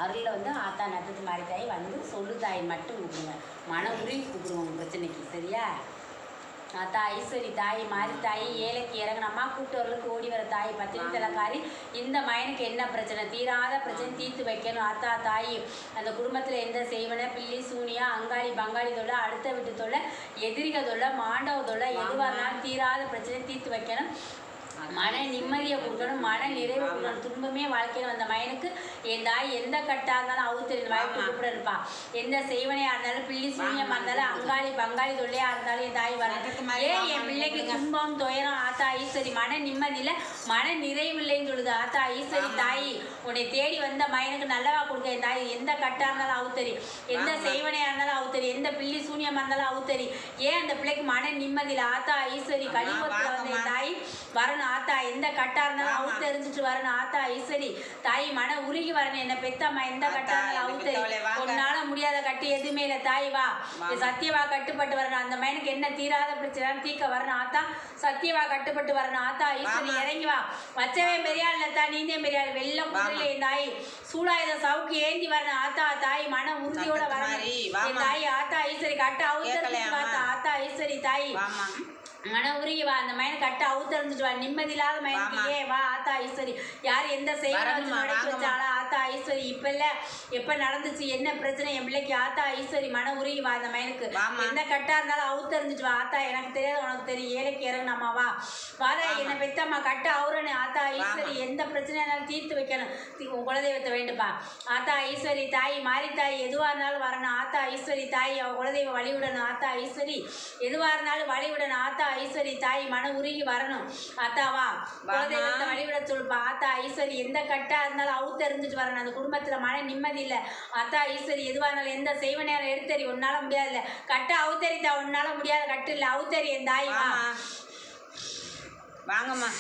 அருளில் வந்து ஆத்தா நட்சத்திர மாதிரி தாய் வந்து சொல்லு தாய் மட்டும் கூப்பிடுங்க. மன உருகி கூப்பிடுவோம் உங்கள் பிரச்சனைக்கு. சரியா? ஆத்தா ஐஸ்வரி தாய் மாறி தாய் ஏழைக்கு இறங்கினம்மா கூப்பிட்டவர்களுக்கு ஓடி வர தாய் பத்தினி தலைக்காரி இந்த மயனுக்கு என்ன பிரச்சனை தீராத பிரச்சனை தீர்த்து வைக்கணும். ஆத்தா தாய் அந்த குடும்பத்தில் எந்த செய்வன பில்லி சூனியா அங்காளி பங்காளி தொல்லை அடுத்த வீட்டு தொல்லை எதிரிக தொல்லை மாண்டவ தொல்லை எதுவாக இருந்தாலும் தீராத பிரச்சனை தீர்த்து வைக்கணும். மன நிம்மதியை கொடுக்கணும், மன நிறைவு கொடுக்கணும். துன்பமே வாழ்க்கையில் வந்த மயனுக்கு என் தாய் எந்த கட்டாக இருந்தாலும் அவுத்தறிந்த வாய்ப்பு கூப்பிட இருப்பா. எந்த செய்வனையாக இருந்தாலும் பிள்ளி சூன்யமாக இருந்தாலும் அங்காளி பங்காளி தொல்லையாக இருந்தாலும் என் தாய் வரணும். ஏன் என் பிள்ளைக்கு துன்பம் துயரம் ஆத்தா ஈஸ்வரி மன நிம்மதியில் மன நிறைவு இல்லைன்னு சொல்லுது. ஆத்தா ஈஸ்வரி தாய் உன்னை தேடி வந்த மயனுக்கு நல்லவா கொடுக்க என் தாய் எந்த கட்டாக இருந்தாலும் அவுத்தறி, எந்த செய்வனையாக இருந்தாலும் அவுத்தறி, எந்த பிள்ளி சூன்யமாக இருந்தாலும் அவுத்தறி. ஏன் அந்த பிள்ளைக்கு மன நிம்மதியில் ஆத்தா ஈஸ்வரி கலிபத்தில் வந்த என் தாய் வரணும். ஆத்தா எந்த கட்டா இருந்தாலும் அவுத்து தெரிஞ்சுட்டு வரணும். ஆத்தா ஈஸ்வரி தாய் மன உருகி வரணும். என்ன பெத்தம்மா எந்த கட்டா இருந்தாலும் அவுத்தறி. உன்னால முடியாத கட்டு எதுவுமே இல்லை தாய் வா சத்தியவா கட்டுப்பட்டு வரணும். அந்த மயனுக்கு என்ன தீராத பிரச்சனை தீக்க வரணும். ஆத்தா சத்தியவா கட்டுப்பட்டு வரணும். ஆத்தா ஈஸ்வரி இறங்கி வா. வச்சவே பெரியாள் இல்லத்தா நீந்தே பெரியாள் வெள்ள குதிரையில என் தாய் சூடாயுத சவுக்கு ஏந்தி வரணும். ஆத்தா தாய் மன உறுதியோட வரணும் என் தாய். ஆத்தா ஈஸ்வரி கட்ட அவுத்தறிஞ்சு பார்த்தா ஆத்தா ஈஸ்வரி தாய் மன உருகி வா. அந்த மயனை கட்ட அவுத்தறிஞ்சிட்டு வா. நிம்மதி இல்லாத மயனுக்கு ஏ வா ஆத்தா ஈஸ்வரி. யார் எந்த செய்வனை வச்சாலா ஆத்தா ஈஸ்வரி இப்ப இல்ல எப்ப நடந்துச்சு என்ன பிரச்சனை என் பிள்ளைக்கு ஆத்தா ஈஸ்வரி மன உருகி வா. அந்த மயனுக்கு எந்த கட்டா இருந்தாலும் அவுத்தறிஞ்சிட்டு வா. ஆத்தா எனக்கு தெரியாது உனக்கு தெரியும் ஏழைக்கு இறங்கினம்மா வா வாதா என்ன பெத்தம்மா கட்ட அவுரனு. ஆத்தா ஈஸ்வரி எந்த பிரச்சனையா இருந்தாலும் தீர்த்து வைக்கணும். உன் குலதெய்வத்தை வேண்டுப்பா. ஆத்தா ஈஸ்வரி தாய் மாறி தாய் எதுவா இருந்தாலும் வரணும். ஆத்தா ஈஸ்வரி தாய் அவ குலதெய்வம் வழிவிடணும். ஆத்தா ஈஸ்வரி எதுவா இருந்தாலும் வழிவிடணும். ஆத்தா ஐஸ்வரி தாய் மன உருகி வரணும். ஆத்தாவா குலதெய்வத்தை வழிவிட சொல்லுப்பா. ஆத்தா ஐஸ்வரி எந்த கட்டா இருந்தாலும் அவுத்து எறிஞ்சிட்டு வரணும். அந்த குடும்பத்துல மன நிம்மதி இல்லை. ஆத்தா ஐஸ்வரி எதுவா இருந்தாலும் எந்த செய்வனையாலும் எடுத்தறி உன்னால முடியாது இல்லை கட்ட அவுத்தறித்தா உன்னால முடியாத கட்டு இல்லை அவுத்தறி என் தாய் வா வாங்கம்மா.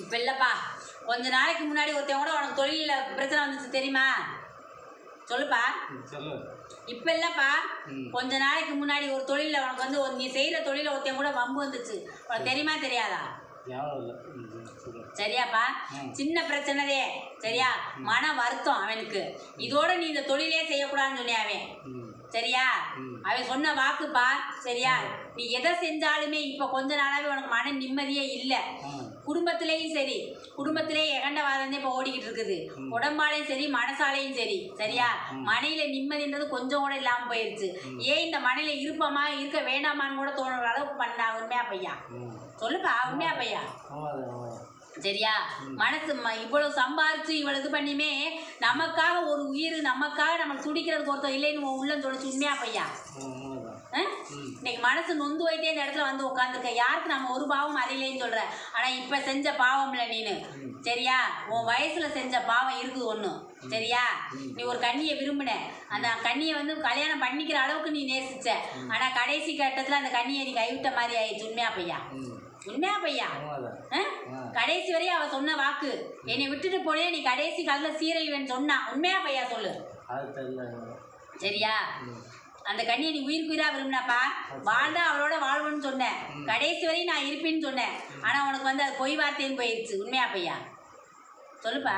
இப்ப இல்லப்பா கொஞ்ச நாளைக்கு முன்னாடி ஒருத்தன் கூட உனக்கு தொழில பிரச்சனை வந்துச்சு தெரியுமா? சொல்லுப்பா. இப்ப இல்லப்பா கொஞ்ச நாளைக்கு முன்னாடி ஒரு தொழில உனக்கு வந்து நீ செய்யற தொழில ஒருத்தன் கூட வம்பு வந்துச்சு உனக்கு தெரியுமா தெரியாதா? சரியாப்பா சின்ன பிரச்சனைதே சரியா மன வருத்தம் அவனுக்கு. இதோட நீ இந்த தொழிலே செய்யக்கூடாதுன்னு சொன்னேன் அவன். சரியா அவன் சொன்ன வாக்குப்பா. சரியா நீ எதை செஞ்சாலுமே இப்ப கொஞ்ச நாளாவே உனக்கு மன நிம்மதியே இல்லை. குடும்பத்திலேயும் சரி குடும்பத்திலே எகண்டவாதம் இப்போ ஓடிக்கிட்டு இருக்குது. உடம்பாலையும் சரி மனசாலையும் சரி. சரியா மனையில நிம்மதின்றது கொஞ்சம் கூட இல்லாம போயிருச்சு. ஏன் இந்த மனையில இருப்போமா இருக்க வேண்டாமான்னு கூட தோணுற அளவுக்கு பண்ணா உண்மையா பையா? சொல்லுப்பா உண்மையா பையா? சரியா மனசு இவ்வளவு சம்பாரிச்சு இவ்வளவு இது பண்ணியுமே நமக்காக ஒரு உயிர் நமக்காக நம்ம துடிக்கிறதுக்கு ஒருத்தர் இல்லைன்னு உள்ளம் தொலைச்சு உண்மையா பையா? இன்னைக்கு மனசு நொந்து வைத்தே இந்த இடத்துல வந்து உட்காந்துருக்க. யாருக்கு நம்ம ஒரு பாவம் அறியலேன்னு சொல்ற. ஆனா இப்ப செஞ்ச பாவம்ல நீனு. சரியா உன் வயசுல செஞ்ச பாவம் இருக்குது ஒண்ணு. சரியா நீ ஒரு கண்ணியை விரும்பின அந்த கண்ணியை வந்து கல்யாணம் பண்ணிக்கிற அளவுக்கு நீ நேசிச்ச. ஆனா கடைசி கட்டத்துல அந்த கண்ணியை நீ கைவிட்ட மாதிரி ஆயிடுச்சு. உண்மையா பையா? உண்மையா பையா? கடைசி வரையும் அவ சொன்ன வாக்கு என்னை விட்டுட்டு போனே நீ கடைசி காலத்துல சீரழிவன் சொன்னா. உண்மையா பையா சொல்லு. சரியா அந்த கண்ணியை நீ உயிருக்குயிரா விரும்பினாப்பா. வாழ்ந்தா அவளோட வாழ்வுன்னு சொன்னேன். கடைசி வரையும் நான் இருப்பேன்னு சொன்னேன். ஆனா உனக்கு வந்து அது பொய் வார்த்தைன்னு போயிடுச்சு. உண்மையா பையா? சொல்லுப்பா.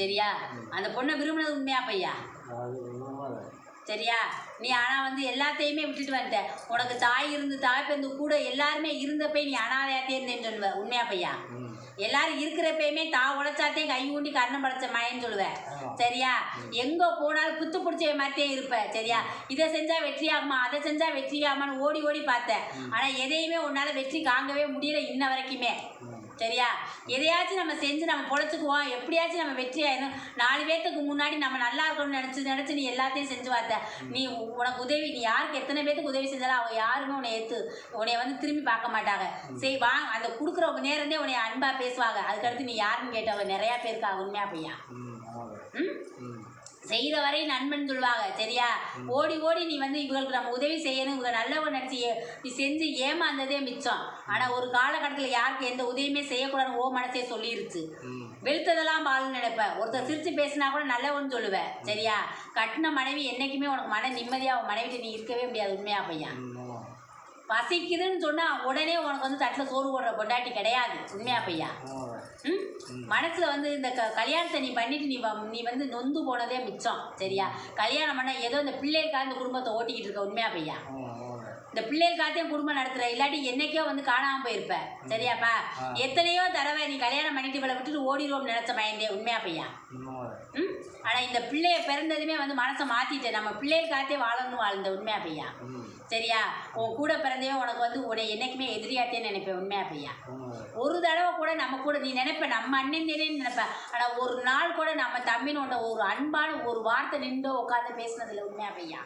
சரியா அந்த பொண்ணை விரும்பினது உண்மையா பையா? சரியா நீ ஆனா வந்து எல்லாத்தையுமே விட்டுட்டு வந்துட்ட. உனக்கு தாய் இருந்து தாய் பிறந்து கூட எல்லாருமே இருந்தப்ப நீ அனாதையாத்தே இருந்தேன்னு சொல்லுவ. உண்மையா பையா? எல்லாரும் இருக்கிறப்பயுமே தான் உழைச்சாத்தையும் கை ஊண்டி கர்ணம் படைச்ச மயன்னு சொல்லுவேன். சரியா எங்க போனாலும் புத்து பிடிச்ச மாதிரியே இருப்ப. சரியா இதை செஞ்சா வெற்றி ஆகுமா அதை செஞ்சா வெற்றி ஆகுமான்னு ஓடி ஓடி பார்த்தேன். ஆனா எதையுமே உன்னால வெற்றி காங்கவே முடியல இன்ன வரைக்குமே. சரியா எதையாச்சும் நம்ம செஞ்சு நம்ம பொழைச்சிக்குவோம் எப்படியாச்சும் நம்ம வெற்றி ஆயிடும். 4 பேர்த்துக்கு முன்னாடி நம்ம நல்லா இருக்கணும்னு நினச்சி நீ எல்லாத்தையும் செஞ்சு பார்த்த. நீ உனக்கு உதவி நீ யாருக்கு எத்தனை பேர்த்துக்கு உதவி செஞ்சாலும் அவங்க யாருமே உன்னை வந்து திரும்பி பார்க்க மாட்டாங்க. சரி வா அந்த கொடுக்குறவங்க நேரந்தே உன்னை அன்பா பேசுவாங்க. அதுக்கடுத்து நீ யாருன்னு கேட்டவங்க நிறையா பேருக்காக. உண்மையா பையா? செய்கிற வரை நண்பன் சொல்லுவாங்க. சரியா ஓடி ஓடி நீ வந்து இவங்களுக்கு நம்ம உதவி செய்யணும் இவங்க நல்லவன் நினச்சி நீ செஞ்சு ஏமாந்ததே மிச்சம். ஆனால் ஒரு காலகட்டத்தில் யாருக்கு எந்த உதவியுமே செய்யக்கூடாதுன்னு ஓ மனசே சொல்லிருச்சு. வெளுத்ததெல்லாம் பால்னு நினைப்பேன். ஒருத்தர் சிரித்து பேசினா கூட நல்லவன்னு சொல்லுவேன். சரியா கட்டின மனைவி என்றைக்குமே உனக்கு மன நிம்மதியாக அவன் மனைவிட்டு நீ இருக்கவே முடியாது. உண்மையா பையா? பசிக்குதுன்னு சொன்னால் உடனே உனக்கு வந்து தட்டில் சோறு போடுற பொண்டாட்டி கிடையாது. உண்மையா பையா? ம் மனசில் வந்து இந்த கல்யாணத்தை நீ பண்ணிட்டு நீ வந்து நொந்து போனதே மிச்சம். சரியா? கல்யாணம் பண்ண ஏதோ இந்த பிள்ளைகளுக்காக இந்த குடும்பத்தை ஓட்டிக்கிட்டு இருக்க. உண்மையா பையா? இந்த பிள்ளைகளுக்காகத்தையும் குடும்பம் நடத்துகிற, இல்லாட்டி என்னைக்கோ வந்து காணாமல் போயிருப்ப. சரியாப்பா? எத்தனையோ தடவை நீ கல்யாணம் பண்ணிட்டு இவளை விட்டுட்டு ஓடிடுவோம்னு நினச்ச பயந்தே. உண்மையா பையா? ஆனால் இந்த பிள்ளைய பிறந்ததுமே வந்து மனசை மாற்றிட்டேன். நம்ம பிள்ளைகளுக்காகத்தே வாழணும்னு வாழ்ந்த. உண்மையா பையா? சரியா? உன் கூட பிறந்தவே உனக்கு வந்து உன்னை என்னைக்குமே எதிரியாத்தேன்னு நினைப்பேன். உண்மையா பையா? ஒரு தடவை கூட நம்ம கூட நீ நினைப்ப நம்ம அண்ணன் தேனேன்னு நினைப்ப. ஆனால் ஒரு நாள் கூட நம்ம தம்பினோட ஒரு அன்பான ஒரு வார்த்தை நின்றோ உட்காந்து பேசினதில்லை. உண்மையா பையா?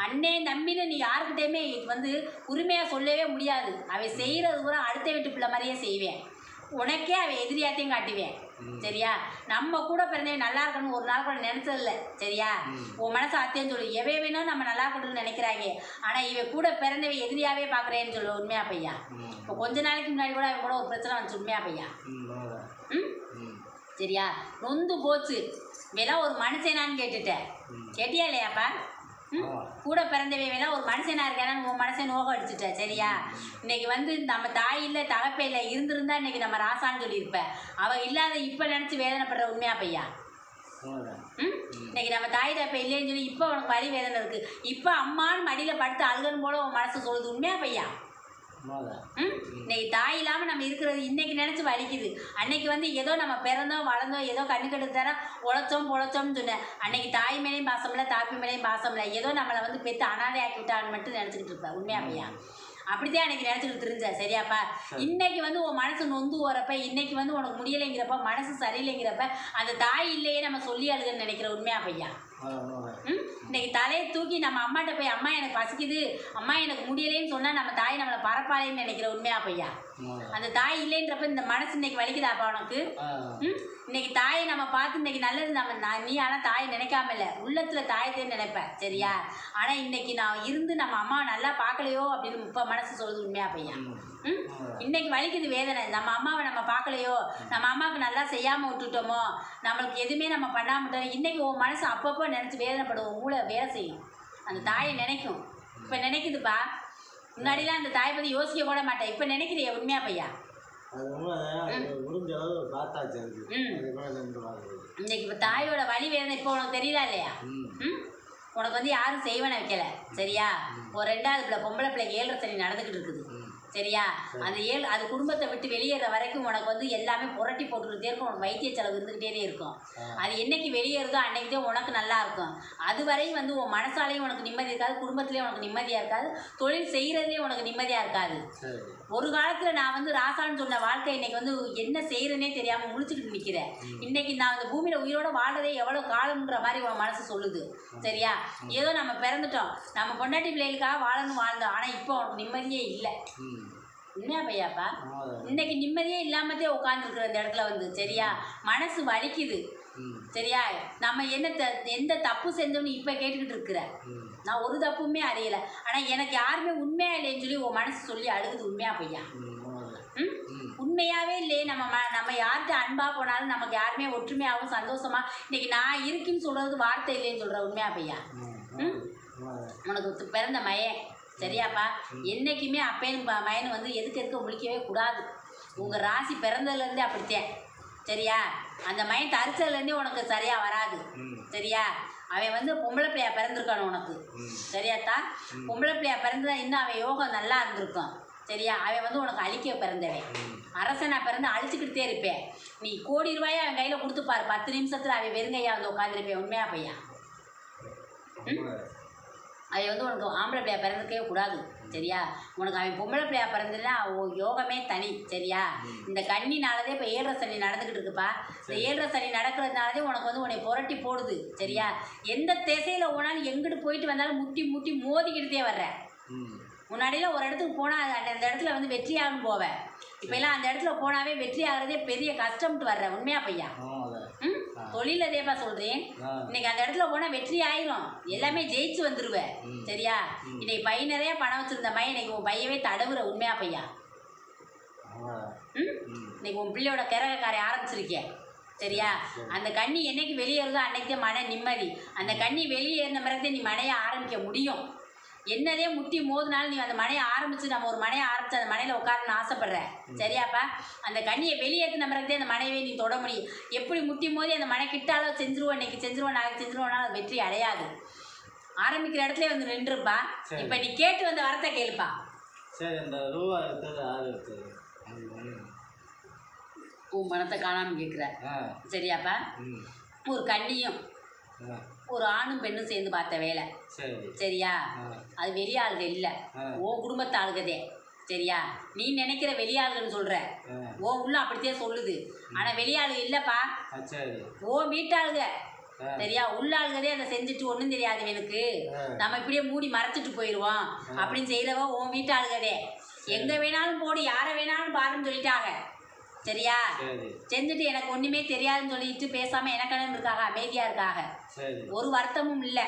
அண்ணே தம்பின்னு நீ யாருக்கிட்டையுமே வந்து உரிமையாக சொல்லவே முடியாது. அவை செய்கிறது கூட அடுத்த வீட்டு பிள்ளை மாதிரியே செய்வேன். உனக்கே அவன் எதிரியாத்தையும் காட்டுவேன். சரியா? நம்ம கூட பிறந்தவன் நல்லா இருக்கணும்னு ஒரு நாள் கூட நினைச்சதில்லை. சரியா? உன் மனசை அத்தையும் சொல்லு. எவை வேணும் நம்ம நல்லா இருக்கணும்னு நினைக்கிறாங்க. ஆனால் இவன் கூட பிறந்தவன் எதிரியாவே பார்க்குறேன்னு சொல்லு. உண்மையா பையா? இப்போ கொஞ்ச நாளைக்கு முன்னாடி கூட அவன் கூட ஒரு பிரச்சனை வந்துச்சு. உண்மையா பையா? சரியா? நொந்து போச்சு. வேணா ஒரு மனுஷனான்னு கேட்டுட்டேன். கேட்டியா இல்லையாப்பா? கூட பிறந்தவையெல்லாம் ஒரு மனுஷனாக இருக்கானு உன் மனசை நோகம் அடிச்சுட்ட. சரியா? இன்னைக்கு வந்து நம்ம தாய் இல்லை தகப்பை இல்லை இருந்திருந்தா இன்னைக்கு நம்ம ராசான்னு சொல்லியிருப்பேன். அவள் இல்லாத இப்போ நினச்சி வேதனைப்படுற. உண்மையா பையா? இன்னைக்கு நம்ம தாய் தப்ப இல்லைன்னு சொல்லி இப்போ உனக்கு வலி வேதனை இருக்குது. இப்போ அம்மான்னு மடியில் படுத்து அழுகன்னு போல உன் மனசு சொல்லுது. உண்மையா பையா? இன்னைக்கு தாய் இல்லாமல் நம்ம இருக்கிறது இன்னைக்கு நினச்சி வலிக்குது. அன்னைக்கு வந்து ஏதோ நம்ம பிறந்தோம் வளர்ந்தோம் ஏதோ கண்ணுக்கெட்டு தர உழைச்சோம் பொழைச்சோம்னு சொன்னேன். அன்னைக்கு தாய் மேலேயும் பாசம் இல்லை தாப்பி மேலேயும் பாசம் இல்லை. ஏதோ நம்மளை வந்து பெற்று அனாதை ஆக்கி விட்டான்னு மட்டும் நினச்சிக்கிட்டு இருப்பேன். உண்மையா பையா? அப்படித்தான் எனக்கு நினச்சிக்கிட்டு தெரிஞ்ச. சரியாப்பா? இன்னைக்கு வந்து உன் மனசு நொந்து போகிறப்ப இன்னைக்கு வந்து உனக்கு முடியலைங்கிறப்ப மனசு சரியில்லைங்கிறப்ப அந்த தாய் இல்லையே நம்ம சொல்லி அழுதுன்னு நினைக்கிற. உண்மையா பையா? இன்னைக்கு தலையை தூக்கி நம்ம அம்மாட்ட போய் அம்மா எனக்கு பசிக்குது அம்மா எனக்கு முடியலைன்னு சொன்னால் நம்ம தாய் நம்மளை பரப்பாளேன்னு நினைக்கிற. உண்மையா பையா? அந்த தாய் இல்லைன்றப்ப இந்த மனசு இன்னைக்கு வலிக்குதாப்பா உனக்கு? இன்னைக்கு தாயை நம்ம பார்த்து இன்னைக்கு நல்லது நீ ஆனால் தாயை நினைக்காம இல்லை உள்ளத்தில் தாயத்தைன்னு நினைப்பேன். சரியா? ஆனால் இன்னைக்கு நான் இருந்து நம்ம அம்மா நல்லா பார்க்கலையோ அப்படின்னு இப்போ மனசு சொல்லுது. உண்மையா பையா? இன்னைக்கு வலிக்குது வேதனை. நம்ம அம்மாவை நம்ம பார்க்கலையோ நம்ம அம்மாவுக்கு நல்லா செய்யாமல் விட்டுட்டோமோ நம்மளுக்கு எதுவுமே நம்ம பண்ணாமல் விட்டோம். இன்னைக்கு உன் மனசு அப்பப்போ நினச்சி வேதனைப்படுவோம். மூளை வேலை செய்யும். அந்த தாயை நினைக்கும். இப்போ நினைக்குதுப்பா. முன்னாடிலாம் அந்த தாயை பற்றி யோசிக்க கூட மாட்டேன். இப்போ நினைக்கிறியா? உண்மையா பையா? இன்னைக்கு இப்போ தாயோட வலி வேதனை இப்போ உனக்கு தெரியுதா இல்லையா? உனக்கு வந்து யாரும் செய்வனை வைக்கல. சரியா? ஒரு 2வது பிள்ளை பொம்பளை பிள்ளைக்கு 7 சனி நடந்துக்கிட்டு இருக்குது. சரியா? அந்த அது குடும்பத்தை விட்டு வெளியேற வரைக்கும் உனக்கு வந்து எல்லாமே புரட்டி போட்டுக்கிட்டே இருக்கும். உனக்கு வைத்திய செலவு இருந்துக்கிட்டே இருக்கும். அது என்னைக்கு வெளியேறுதோ அன்னைக்கு தான் உனக்கு நல்லா இருக்கும். அதுவரையும் வந்து உன் மனசாலையும் உனக்கு நிம்மதி இருக்காது. குடும்பத்துலேயும் உனக்கு நிம்மதியாக இருக்காது. தொழில் செய்கிறதுலேயும் உனக்கு நிம்மதியாக இருக்காது. ஒரு காலத்தில் நான் வந்து ராசான்னு சொன்ன வாழ்க்கை இன்னைக்கு வந்து என்ன செய்கிறேனே தெரியாமல் முழிச்சுக்கிட்டு நிற்கிறேன். இன்னைக்கு நான் அந்த பூமியில் உயிரோட வாழ்றதே எவ்வளோ காலம்ன்ற மாதிரி உன் மனசு சொல்லுது. சரியா? ஏதோ நம்ம பிறந்துட்டோம் நம்ம பொண்டாட்டி பிள்ளைகளுக்காக வாழணும் வாழ்ந்தோம். ஆனால் இப்போ உனக்கு நிம்மதியே இல்லை. உண்மையா பையாப்பா? இன்னைக்கு நிம்மதியே இல்லாமதே உட்காந்துருக்குற இந்த இடத்துல வந்து. சரியா? மனசு வலிக்குது. சரியா? நம்ம எந்த தப்பு செஞ்சோம்னு இப்போ கேட்டுக்கிட்டு இருக்கிற. நான் ஒரு தப்புமே அறியலை. ஆனால் எனக்கு யாருமே உண்மையா இல்லைன்னு சொல்லி உன் மனசு சொல்லி அழுகுது. உண்மையா பையா? உண்மையாகவே இல்லையே. நம்ம யார்கிட்ட அன்பாக போனாலும் நமக்கு யாருமே ஒற்றுமையாகவும் சந்தோஷமாக இன்னைக்கு நான் இருக்குன்னு சொல்கிறதுக்கு வார்த்தை இல்லைன்னு சொல்கிற. உண்மையா பையா? உனக்கு பிறந்த மயன். சரியாப்பா? என்றைக்குமே அப்பேன் மயன் வந்து எதுக்கு முழிக்கவே கூடாது. உங்கள் ராசி பிறந்ததுலேருந்தே அப்படித்தேன். சரியா? அந்த மயன் தரிச்சதுலேருந்தே உனக்கு சரியாக வராது. சரியா? அவன் வந்து பொம்பளை பிள்ளையா பிறந்திருக்கானு உனக்கு. சரியாத்தா? பொம்பளை பிள்ளையா பிறந்ததா இன்னும் அவன் யோகம் நல்லா இருந்திருக்கும். சரியா? அவன் வந்து உனக்கு அழிக்க பிறந்தவன். அரசனா பிறந்து அழிச்சுக்கிட்டே இருப்பேன். நீ கோடி ரூபாயை அவன் கையில் கொடுத்துப்பாரு. 10 நிமிஷத்தில் அவன் வெறுங்கையா வந்து உட்காந்துருப்பேன். உண்மையா பையா? அவன் வந்து உனக்கு ஆம்பளை பிள்ளையா பிறந்துக்கவே கூடாது. சரியா? உனக்கு அவன் பொம்பளை பிள்ளையா பிறந்ததுன்னா யோகமே தனி. சரியா? இந்த கண்ணினாலதே இப்போ 7 சனி நடந்துக்கிட்டு இருக்குப்பா. இந்த 7 சனி நடக்கிறதுனாலதே உனக்கு வந்து உன்னை புரட்டி போடுது. சரியா? எந்த திசையில் போனாலும் எங்கிட்டு போயிட்டு வந்தாலும் முட்டி முட்டி மோதிக்கிட்டே வர்ற. முன்னாடியெல்லாம் ஒரு இடத்துக்கு போனால் அந்த இடத்துல வந்து வெற்றியாகனு போவேன். இப்போ எல்லாம் அந்த இடத்துல போனாவே வெற்றி ஆகிறதே பெரிய கஷ்டம்ட்டு வர்ற. உண்மையா பையா? தொழில தேப்பா சொல்கிறேன். இன்னைக்கு அந்த இடத்துல போனால் வெற்றி ஆயிரும். எல்லாமே ஜெயிச்சு வந்துடுவேன். சரியா? இன்னைக்கு பை நிறைய பணம் வச்சுருந்த பையன் இன்னைக்கு உன் பையவே தடவுற. உண்மையா பையா? இன்னைக்கு உன் பிள்ளையோட கரகக்காரை ஆரம்பிச்சிருக்கேன். சரியா? அந்த கண்ணி என்னைக்கு வெளியேறுதோ அன்னைக்கு மன நிம்மதி. அந்த கண்ணி வெளியேறின பிறகு நீ மனைய ஆரம்பிக்க முடியும். என்னதே முட்டி மோதினாலும் நீ அந்த மனையை ஆரம்பிச்சு நம்ம ஒரு மனையை ஆரம்பிச்சு அந்த மனையில் உட்காரணும்னு ஆசைப்படுற சரியாப்பா. அந்த கண்ணியை வெளியேற்று நம்புறதே அந்த மனையை நீ தொட முடியும். எப்படி முட்டி மோதி அந்த மனை கிட்டாலும் செஞ்சிருவோம், இன்னைக்கு செஞ்சிருவோம், நாளைக்கு செஞ்சிருவோம்னா அது வெற்றி அடையாது. ஆரம்பிக்கிற இடத்துல வந்து நின்றுப்பா. இப்போ நீ கேட்டு வந்த வரத்தை கேளுப்பா. சரி, அந்த ரூபா எடுத்தது ஆறு எடுத்தது உன் மனத்தை காணாமல் கேட்குற சரியாப்பா. ஒரு கண்ணியும் ஒரு ஆணும் பெண்ணும் சேர்ந்து பார்த்த வேலை சரியா. அது வெளியாளுக இல்லை, உன் குடும்பத்து ஆளுகதே சரியா. நீ நினைக்கிற வெளியாளுகன்னு சொல்கிற, ஓ உள்ள அப்படித்தான் சொல்லுது. ஆனால் வெளியாளுக இல்லைப்பா, ஓ வீட்டாளுக சரியா. உள்ளாளுகதே அதை செஞ்சுட்டு ஒன்றும் தெரியாது எனக்கு, நம்ம இப்படியே மூடி மறைச்சிட்டு போயிடுவோம் அப்படின்னு செய்கிறவ உன் வீட்டாளுகதே. எங்கே வேணாலும் போடு, யாரை வேணாலும் பாருன்னு சொல்லிட்டாங்க சரியா. செஞ்சுட்டு எனக்கு ஒன்றுமே தெரியாதுன்னு சொல்லிட்டு பேசாமல் எனக்கடன் இருக்காங்க, அமைதியாக இருக்காங்க, ஒரு வருத்தமும் இல்லை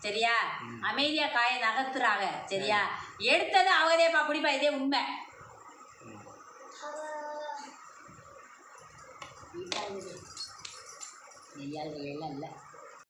சரியா. அமைதியாக காயை நகர்த்துறாங்க சரியா. எடுத்தது அவதேப்பா குடிப்பா, இதே உண்மை. நெய்யாள்கள் எல்லாம் இல்லை.